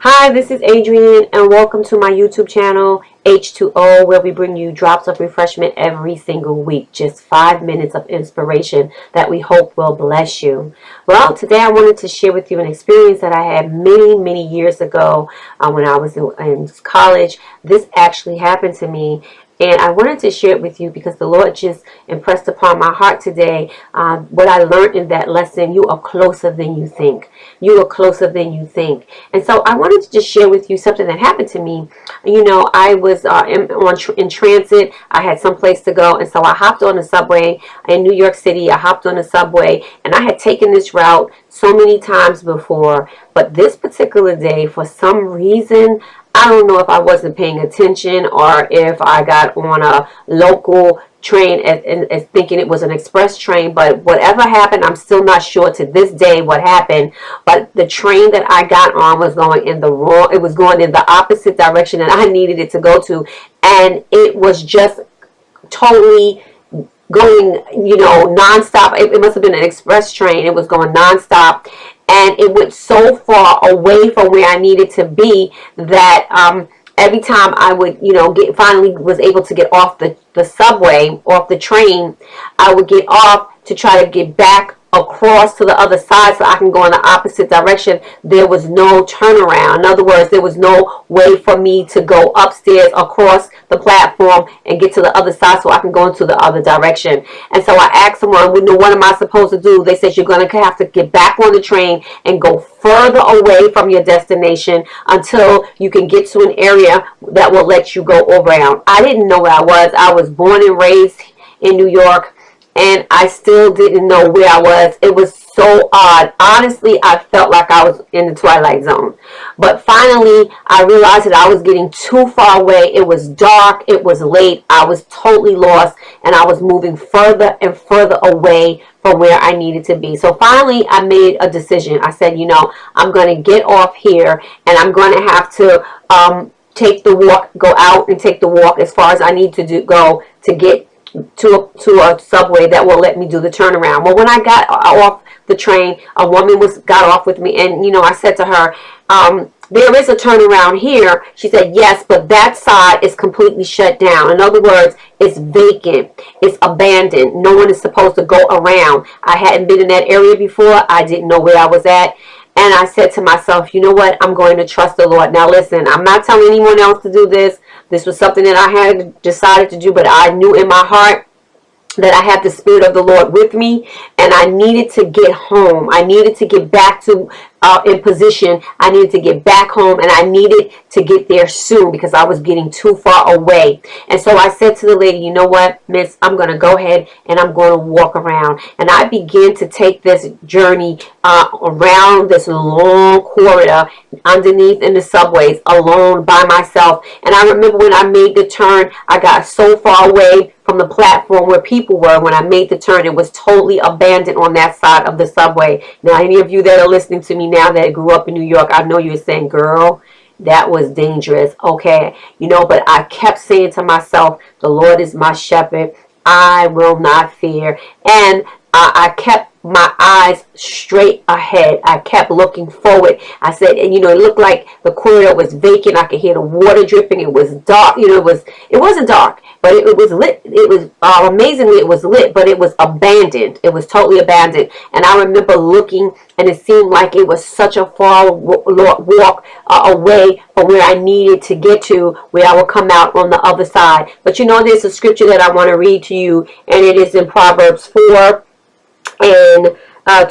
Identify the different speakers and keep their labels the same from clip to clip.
Speaker 1: Hi, this is Adrienne, and welcome to my YouTube channel, H2O, where we bring you drops of refreshment every single week. Just 5 minutes of inspiration that we hope will bless you. Well, today I wanted to share with you an experience that I had many years ago when I was in college. This actually happened to me. And I wanted to share it with you because the Lord just impressed upon my heart today what I learned in that lesson. You are closer than you think. You are closer than you think. And so I wanted to just share with you something that happened to me. You know, I was in transit. I had someplace to go. And so I hopped on the subway in New York City. I hopped on the subway and I had taken this route so many times before. But this particular day, for some reason, I don't know if I wasn't paying attention or if I got on a local train as thinking it was an express train, but whatever happened, I'm still not sure to this day what happened. But the train that I got on was going in it was going in the opposite direction that I needed it to go to, and it was just totally going, you know, nonstop. It must have been an express train. It was going nonstop, and it went so far away from where I needed to be that every time I would, you know, finally was able to get off the subway, off the train, I would get off to try to get back across to the other side so I can go in the opposite direction. There was no turnaround. In other words, there was no way for me to go upstairs across the platform and get to the other side so I can go into the other direction. And so I asked someone, what am I supposed to do? They said, you're going to have to get back on the train and go further away from your destination until you can get to an area that will let you go around. I didn't know where I was. I was born and raised in New York, and I still didn't know where I was. It was so odd. Honestly, I felt like I was in the Twilight Zone. But finally, I realized that I was getting too far away. It was dark. It was late. I was totally lost, and I was moving further and further away from where I needed to be. So finally, I made a decision. I said, you know, I'm going to get off here, and I'm going to have to take the walk, go out and take the walk as far as I need to go to get to a subway that will let me do the turnaround. Well, when I got off the train, a woman got off with me, and you know, I said to her, there is a turnaround here. She said, yes, but that side is completely shut down. In other words, it's vacant. It's abandoned. No one is supposed to go around. I hadn't been in that area before. I didn't know where I was at. And I said to myself, you know what? I'm going to trust the Lord. Now listen, I'm not telling anyone else to do this. This was something that I had decided to do, but I knew in my heart that I had the Spirit of the Lord with me, and I needed to get home. I needed to get back to in position. I needed to get back home, and I needed to get there soon because I was getting too far away. And so I said to the lady, you know what, miss, I'm going to go ahead and I'm going to walk around. And I began to take this journey around this long corridor underneath in the subways alone by myself. And I remember when I made the turn, I got so far away from the platform where people were. When I made the turn, it was totally abandoned on that side of the subway. Now, any of you that are listening to me now that grew up in New York, I know you're saying, girl, that was dangerous. Okay, you know, but I kept saying to myself, the Lord is my shepherd. I will not fear. And I kept my eyes straight ahead. I kept looking forward. I said, and you know, it looked like the corridor was vacant. I could hear the water dripping. It was dark. You know, it wasn't dark, but it was lit. It was amazingly, it was lit, but it was abandoned. It was totally abandoned. And I remember looking, and it seemed like it was such a far walk away from where I needed to get to, where I would come out on the other side. But you know, there's a scripture that I want to read to you, and it is in Proverbs 4 and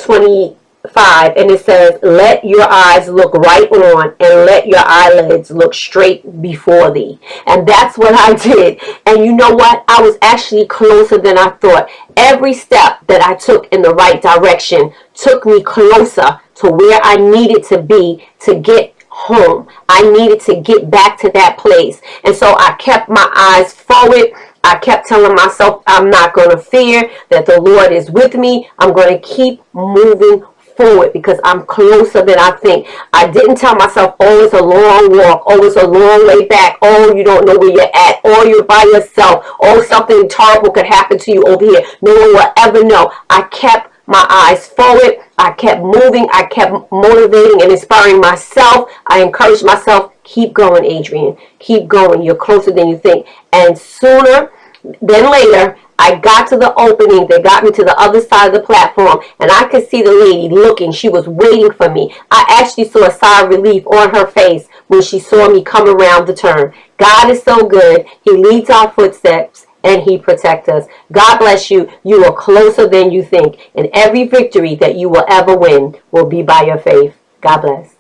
Speaker 1: 25, and it says, let your eyes look right on and let your eyelids look straight before thee. And that's what I did. And you know what? I was actually closer than I thought. Every step that I took in the right direction took me closer to where I needed to be to get home. I needed to get back to that place. And so I kept my eyes forward. I kept telling myself, I'm not going to fear, that the Lord is with me. I'm going to keep moving forward because I'm closer than I think. I didn't tell myself, oh, it's a long walk. Oh, it's a long way back. Oh, you don't know where you're at. Oh, you're by yourself. Oh, something terrible could happen to you over here. No one will ever know. I kept my eyes forward. I kept moving. I kept motivating and inspiring myself. I encouraged myself, keep going, Adrian. Keep going. You're closer than you think. And sooner than later, I got to the opening that got me to the other side of the platform, and I could see the lady looking. She was waiting for me. I actually saw a sigh of relief on her face when she saw me come around the turn. God is so good. He leads our footsteps and He protects us. God bless you. You are closer than you think, and every victory that you will ever win will be by your faith. God bless.